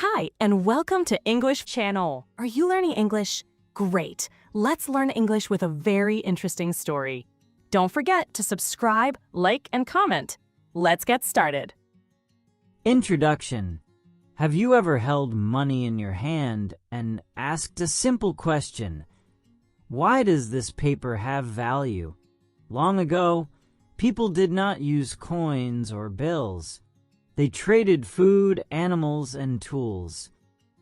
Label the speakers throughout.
Speaker 1: Hi, and welcome to English Channel. Are you learning English? Great. Let's learn English with a very interesting story. Don't forget to subscribe, like, and comment. Let's get started.
Speaker 2: Introduction. Have you ever held money in your hand and asked a simple question? Why does this paper have value? Long ago, people did not use coins or bills. They traded food, animals, and tools.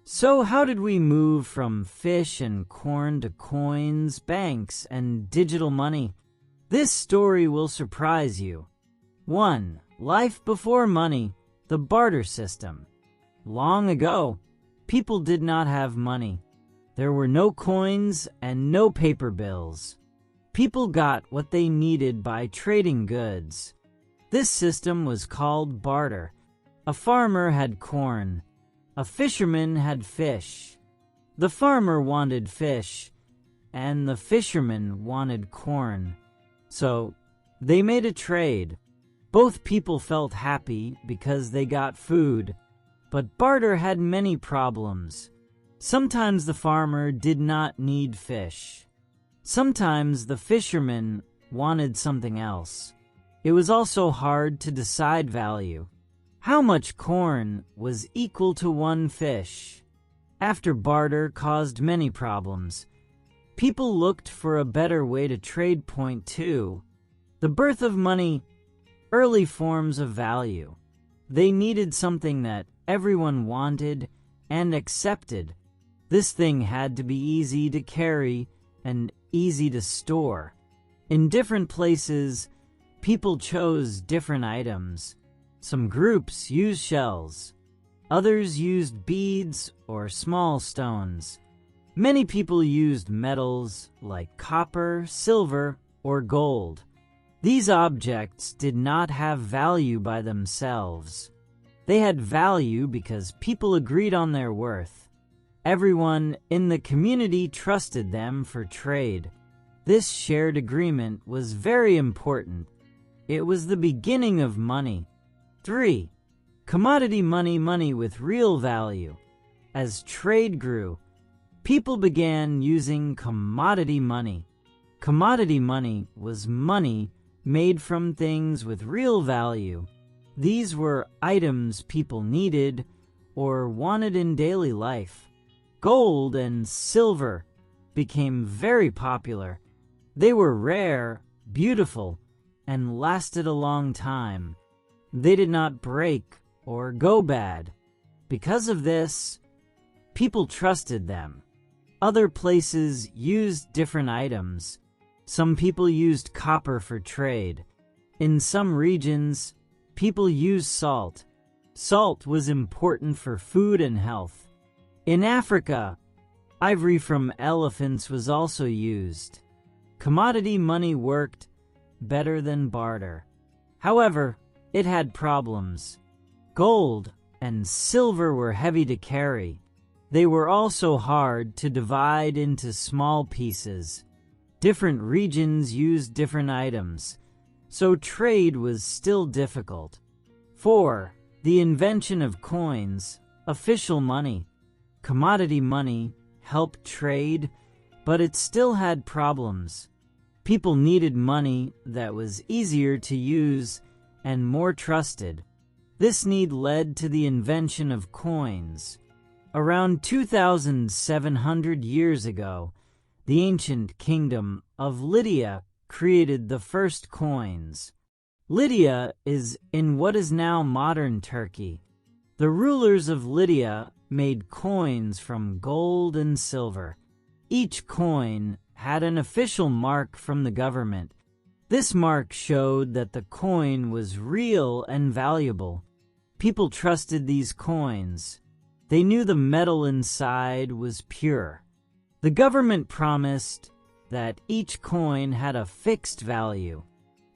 Speaker 2: So how did we move from fish and corn to coins, banks, and digital money? This story will surprise you. 1. Life before money, the barter system. Long ago, people did not have money. There were no coins and no paper bills. People got what they needed by trading goods. This system was called barter. A farmer had corn. A fisherman had fish. The farmer wanted fish, and the fisherman wanted corn. So, they made a trade. Both people felt happy because they got food, but barter had many problems. Sometimes the farmer did not need fish. Sometimes the fisherman wanted something else. It was also hard to decide value. How much corn was equal to one fish? After barter caused many problems, people looked for a better way to trade. Point 2. The birth of money, early forms of value. They needed something that everyone wanted and accepted. This thing had to be easy to carry and easy to store. In different places, people chose different items. Some groups used shells. Others used beads or small stones. Many people used metals like copper, silver, or gold. These objects did not have value by themselves. They had value because people agreed on their worth. Everyone in the community trusted them for trade. This shared agreement was very important. It was the beginning of money. 3. Commodity money, money with real value. As trade grew, people began using commodity money. Commodity money was money made from things with real value. These were items people needed or wanted in daily life. Gold and silver became very popular. They were rare, beautiful, and lasted a long time. They did not break or go bad. Because of this, people trusted them. Other places used different items. Some people used copper for trade. In some regions, people used salt. Salt was important for food and health. In Africa, ivory from elephants was also used. Commodity money worked better than barter. However, it had problems. Gold and silver were heavy to carry. They were also hard to divide into small pieces. Different regions used different items, so trade was still difficult. 4. The invention of coins, official money. Commodity money helped trade, but it still had problems. People needed money that was easier to use and more trusted. This need led to the invention of coins. Around 2,700 years ago, the ancient kingdom of Lydia created the first coins. Lydia is in what is now modern Turkey. The rulers of Lydia made coins from gold and silver. Each coin had an official mark from the government. This mark showed that the coin was real and valuable. People trusted these coins. They knew the metal inside was pure. The government promised that each coin had a fixed value.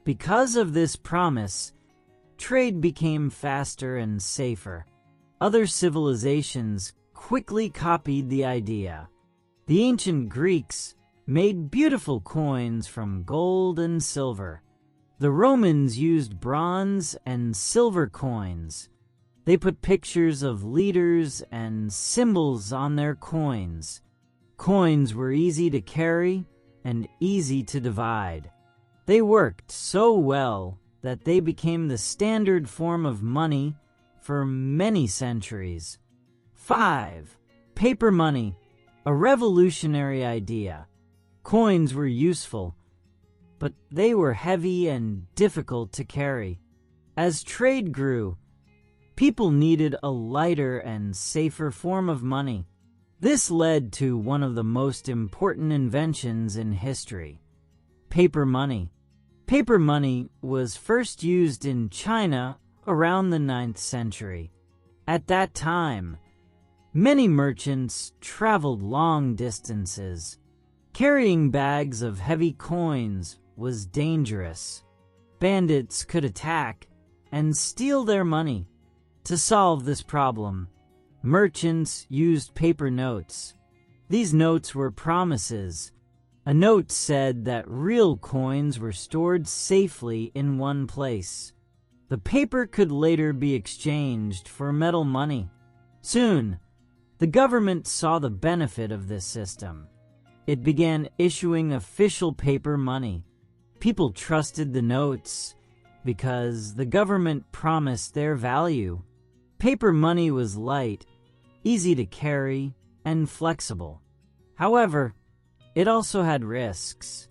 Speaker 2: Because of this promise, trade became faster and safer. Other civilizations quickly copied the idea. The ancient Greeks made beautiful coins from gold and silver. The Romans used bronze and silver coins. They put pictures of leaders and symbols on their coins. Coins were easy to carry and easy to divide. They worked so well that they became the standard form of money for many centuries. 5. Paper money, a revolutionary idea. Coins were useful, but they were heavy and difficult to carry. As trade grew, people needed a lighter and safer form of money. This led to one of the most important inventions in history: paper money. Paper money was first used in China around the 9th century. At that time, many merchants traveled long distances. Carrying bags of heavy coins was dangerous. Bandits could attack and steal their money. To solve this problem, merchants used paper notes. These notes were promises. A note said that real coins were stored safely in one place. The paper could later be exchanged for metal money. Soon, the government saw the benefit of this system. It began issuing official paper money. People trusted the notes because the government promised their value. Paper money was light, easy to carry, and flexible. However, it also had risks.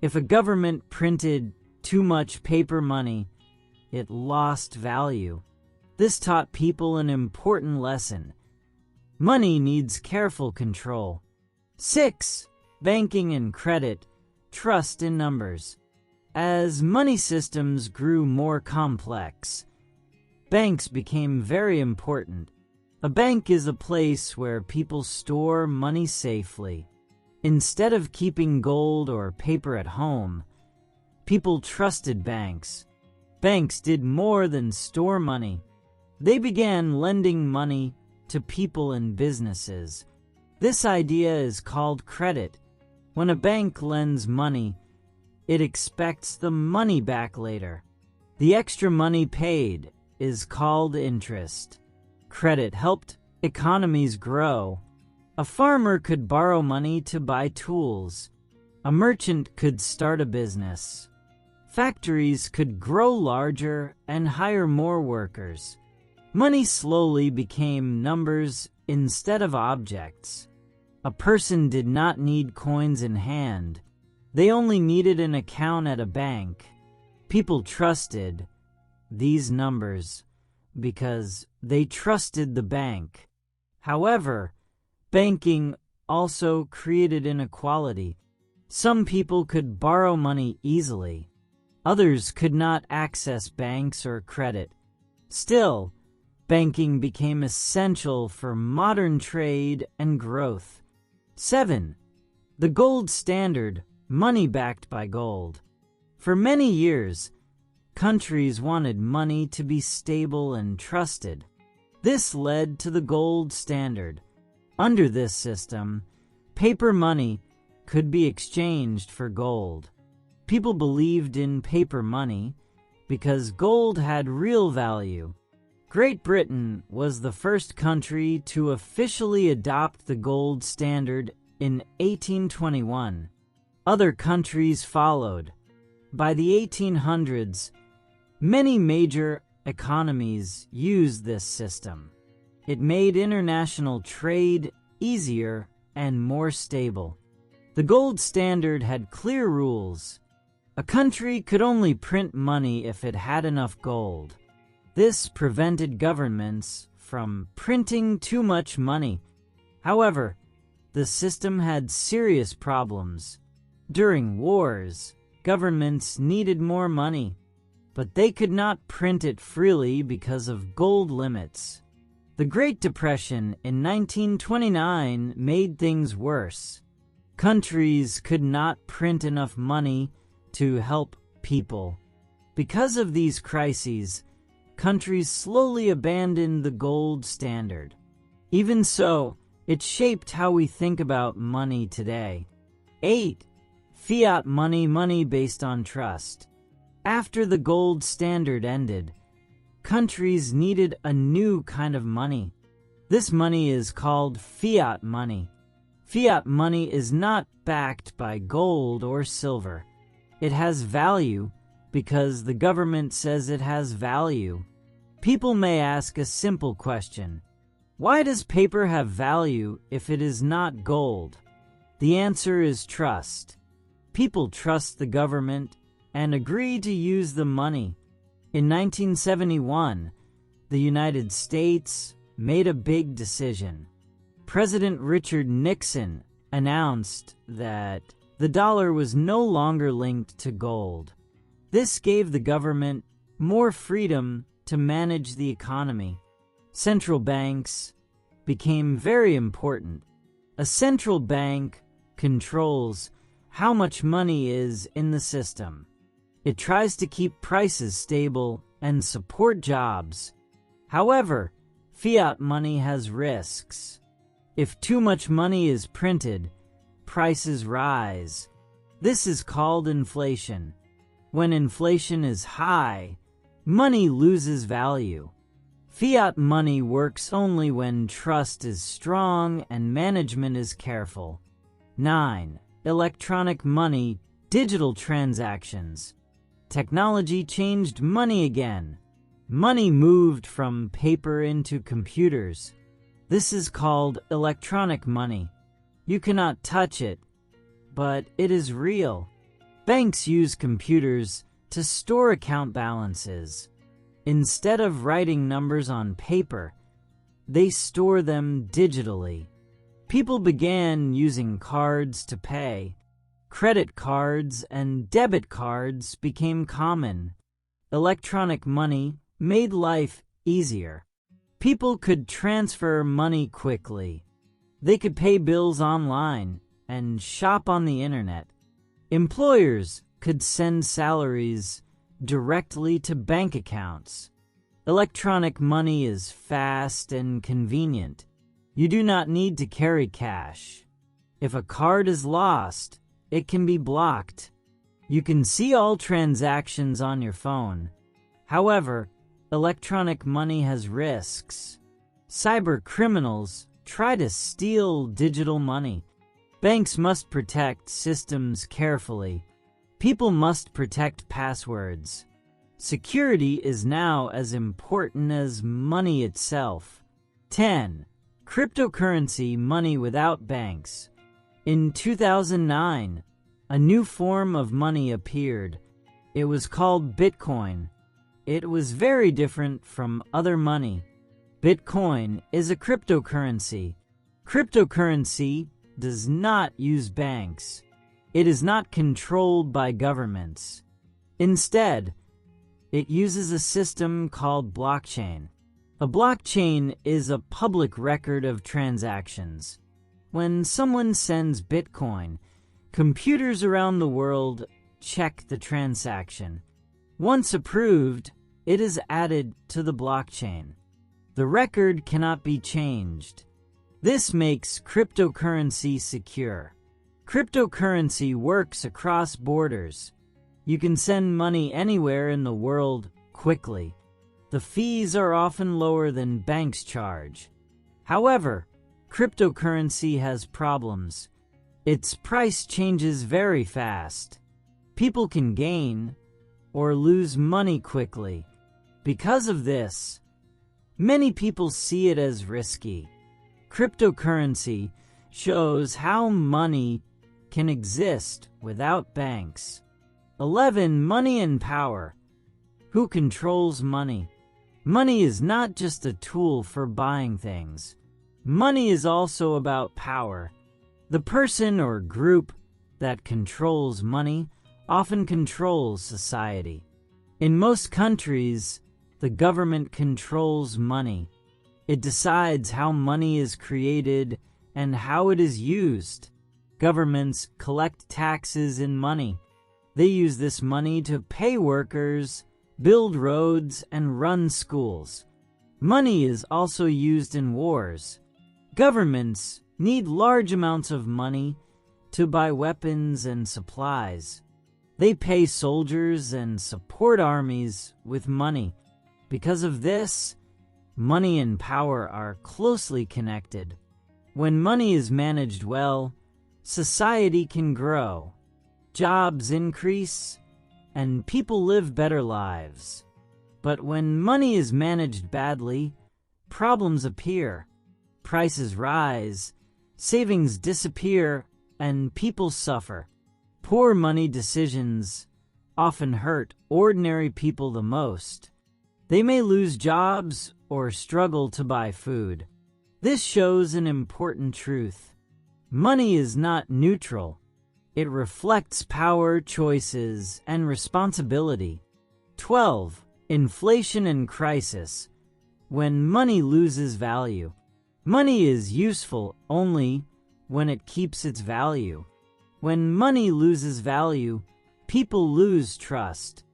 Speaker 2: If a government printed too much paper money, it lost value. This taught people an important lesson. Money needs careful control. 6. Banking and credit, trust in numbers. As money systems grew more complex, banks became very important. A bank is a place where people store money safely. Instead of keeping gold or paper at home, people trusted banks. Banks did more than store money. They began lending money to people and businesses. This idea is called credit. When a bank lends money, it expects the money back later. The extra money paid is called interest. Credit helped economies grow. A farmer could borrow money to buy tools. A merchant could start a business. Factories could grow larger and hire more workers. Money slowly became numbers instead of objects. A person did not need coins in hand. They only needed an account at a bank. People trusted these numbers because they trusted the bank. However, banking also created inequality. Some people could borrow money easily. Others could not access banks or credit. Still, banking became essential for modern trade and growth. 7. The gold standard, money backed by gold. For many years, countries wanted money to be stable and trusted. This led to the gold standard. Under this system, paper money could be exchanged for gold. People believed in paper money because gold had real value. Great Britain was the first country to officially adopt the gold standard in 1821. Other countries followed. By the 1800s, many major economies used this system. It made international trade easier and more stable. The gold standard had clear rules. A country could only print money if it had enough gold. This prevented governments from printing too much money. However, the system had serious problems. During wars, governments needed more money, but they could not print it freely because of gold limits. The Great Depression in 1929 made things worse. Countries could not print enough money to help people. Because of these crises, countries slowly abandoned the gold standard. Even so, it shaped how we think about money today. 8. Fiat money, money based on trust. After the gold standard ended, countries needed a new kind of money. This money is called fiat money. Fiat money is not backed by gold or silver. It has value because the government says it has value. People may ask a simple question: why does paper have value if it is not gold? The answer is trust. People trust the government and agree to use the money. In 1971, the United States made a big decision. President Richard Nixon announced that the dollar was no longer linked to gold. This gave the government more freedom to manage the economy. Central banks became very important. A central bank controls how much money is in the system. It tries to keep prices stable and support jobs. However, fiat money has risks. If too much money is printed, prices rise. This is called inflation. When inflation is high, money loses value. Fiat money works only when trust is strong and management is careful. 9. Electronic money, digital transactions. Technology changed money again. Money moved from paper into computers. This is called electronic money. You cannot touch it, but it is real. Banks use computers to store account balances. Instead of writing numbers on paper, they store them digitally. People began using cards to pay. Credit cards and debit cards became common. Electronic money made life easier. People could transfer money quickly. They could pay bills online and shop on the internet. Employers could send salaries directly to bank accounts. Electronic money is fast and convenient. You do not need to carry cash. If a card is lost, it can be blocked. You can see all transactions on your phone. However, electronic money has risks. Cyber criminals try to steal digital money. Banks must protect systems carefully. People must protect passwords. Security is now as important as money itself. 10. Cryptocurrency money without banks. In 2009, a new form of money appeared. It was called Bitcoin. It was very different from other money. Bitcoin is a cryptocurrency. Cryptocurrency does not use banks. It is not controlled by governments. Instead, it uses a system called blockchain. A blockchain is a public record of transactions. When someone sends Bitcoin, computers around the world check the transaction. Once approved, it is added to the blockchain. The record cannot be changed. This makes cryptocurrency secure. Cryptocurrency works across borders. You can send money anywhere in the world quickly. The fees are often lower than banks charge. However, cryptocurrency has problems. Its price changes very fast. People can gain or lose money quickly. Because of this, many people see it as risky. Cryptocurrency shows how money can exist without banks. 11. Money and power. Who controls money? Money is not just a tool for buying things. Money is also about power. The person or group that controls money often controls society. In most countries, the government controls money. It decides how money is created and how it is used. Governments collect taxes in money. They use this money to pay workers, build roads, and run schools. Money is also used in wars. Governments need large amounts of money to buy weapons and supplies. They pay soldiers and support armies with money. Because of this, money and power are closely connected. When money is managed well, society can grow, jobs increase, and people live better lives. But when money is managed badly, problems appear. Prices rise, savings disappear, and people suffer. Poor money decisions often hurt ordinary people the most. They may lose jobs or struggle to buy food. This shows an important truth. Money is not neutral. It reflects power, choices, and responsibility. 12. Inflation and crisis. When money loses value. Money is useful only when it keeps its value. When money loses value, people lose trust.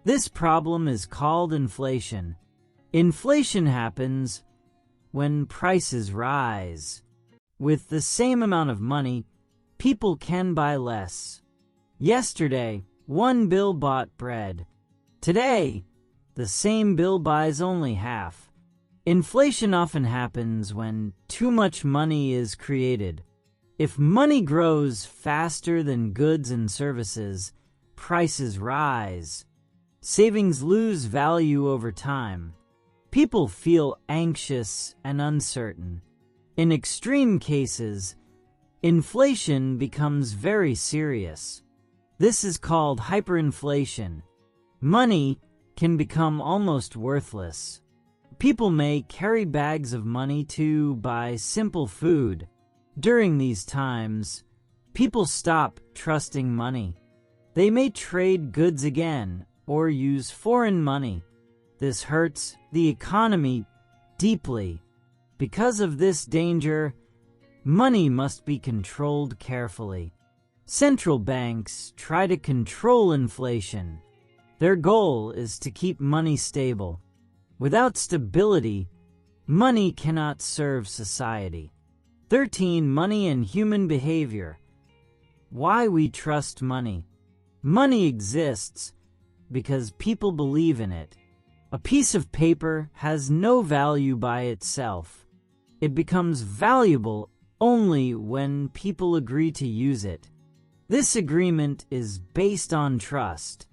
Speaker 2: This problem is called inflation. Inflation happens when prices rise. With the same amount of money, people can buy less. Yesterday, one bill bought bread. Today, the same bill buys only half. Inflation often happens when too much money is created. If money grows faster than goods and services, prices rise. Savings lose value over time. People feel anxious and uncertain. In extreme cases, inflation becomes very serious. This is called hyperinflation. Money can become almost worthless. People may carry bags of money to buy simple food. During these times, people stop trusting money. They may trade goods again or use foreign money. This hurts the economy deeply. Because of this danger, money must be controlled carefully. Central banks try to control inflation. Their goal is to keep money stable. Without stability, money cannot serve society. 13. Money and human behavior. Why we trust money. Money exists because people believe in it. A piece of paper has no value by itself. It becomes valuable only when people agree to use it. This agreement is based on trust.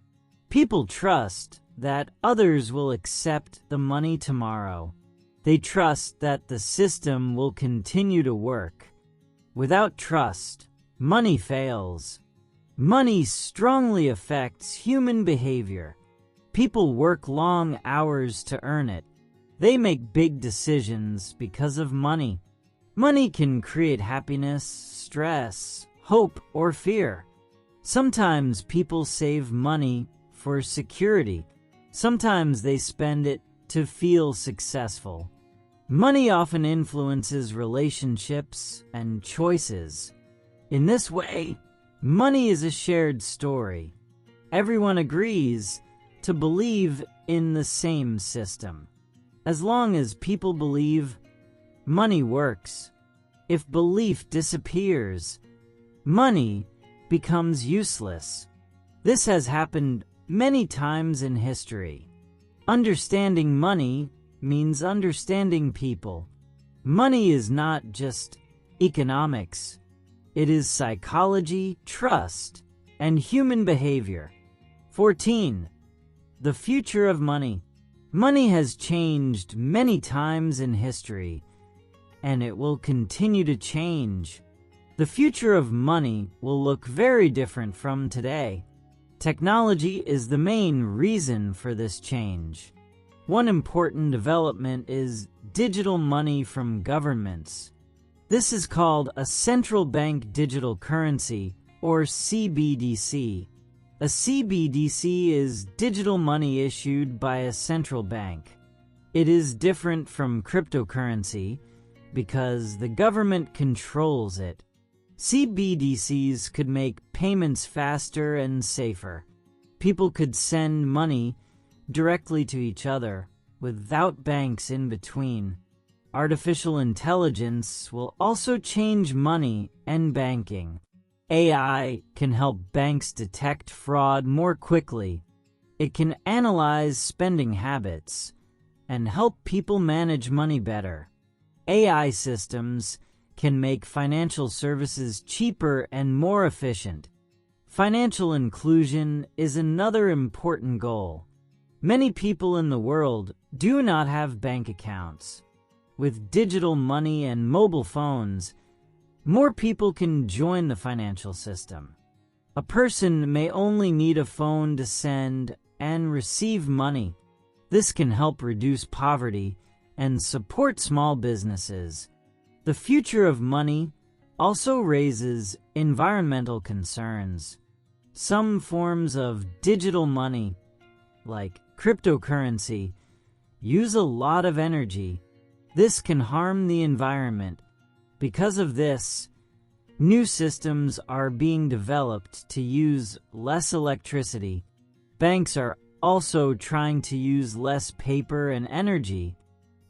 Speaker 2: People trust that others will accept the money tomorrow. They trust that the system will continue to work. Without trust, money fails. Money strongly affects human behavior. People work long hours to earn it. They make big decisions because of money. Money can create happiness, stress, hope, or fear. Sometimes people save money for security. Sometimes they spend it to feel successful. Money often influences relationships and choices. In this way, money is a shared story. Everyone agrees to believe in the same system. As long as people believe, money works. If belief disappears, money becomes useless. This has happened many times in history. Understanding money means understanding people. Money is not just economics. It is psychology, trust, and human behavior. 14. The future of money. Money has changed many times in history, and it will continue to change. The future of money will look very different from today. Technology is the main reason for this change. One important development is digital money from governments. This is called a central bank digital currency, or CBDC. A CBDC is digital money issued by a central bank. It is different from cryptocurrency because the government controls it. CBDCs could make payments faster and safer. People could send money directly to each other without banks in between. Artificial intelligence will also change money and banking. AI can help banks detect fraud more quickly. It can analyze spending habits, and help people manage money better. AI systems can make financial services cheaper and more efficient. Financial inclusion is another important goal. Many people in the world do not have bank accounts. With digital money and mobile phones, more people can join the financial system. A person may only need a phone to send and receive money. This can help reduce poverty and support small businesses. The future of money also raises environmental concerns. Some forms of digital money, like cryptocurrency, use a lot of energy. This can harm the environment. Because of this, new systems are being developed to use less electricity. Banks are also trying to use less paper and energy.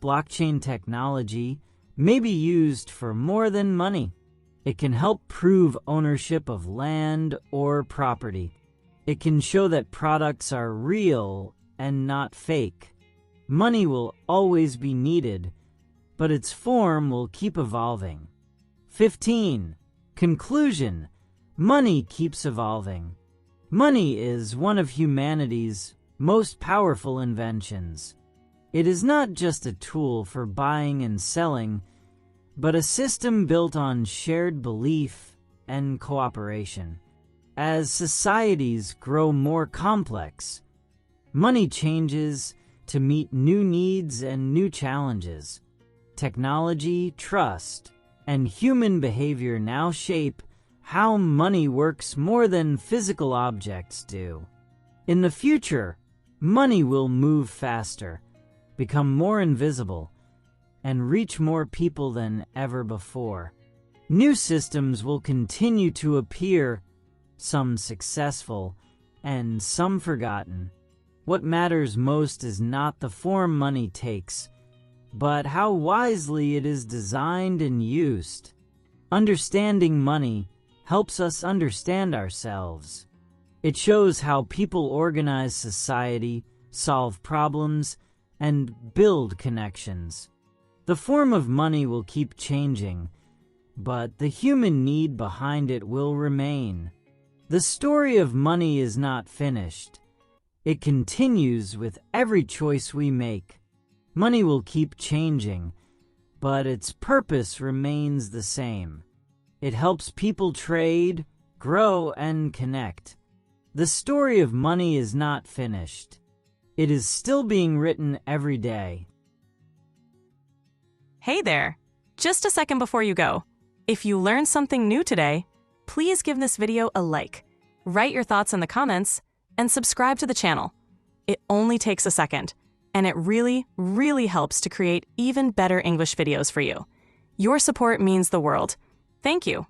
Speaker 2: Blockchain technology may be used for more than money. It can help prove ownership of land or property. It can show that products are real and not fake. Money will always be needed, but its form will keep evolving. 15. Conclusion. Money keeps evolving. Money is one of humanity's most powerful inventions. It is not just a tool for buying and selling, but a system built on shared belief and cooperation. As societies grow more complex, money changes to meet new needs and new challenges. Technology, trust, and human behavior now shape how money works more than physical objects do. In the future, money will move faster, become more invisible, and reach more people than ever before. New systems will continue to appear, some successful and some forgotten. What matters most is not the form money takes, but how wisely it is designed and used. Understanding money helps us understand ourselves. It shows how people organize society, solve problems, and build connections. The form of money will keep changing, but the human need behind it will remain. The story of money is not finished. It continues with every choice we make. Money will keep changing, but its purpose remains the same. It helps people trade, grow, and connect. The story of money is not finished. It is still being written every day.
Speaker 1: Hey there! Just a second before you go. If you learned something new today, please give this video a like, write your thoughts in the comments, and subscribe to the channel. It only takes a second, and it really, really helps to create even better English videos for you. Your support means the world. Thank you.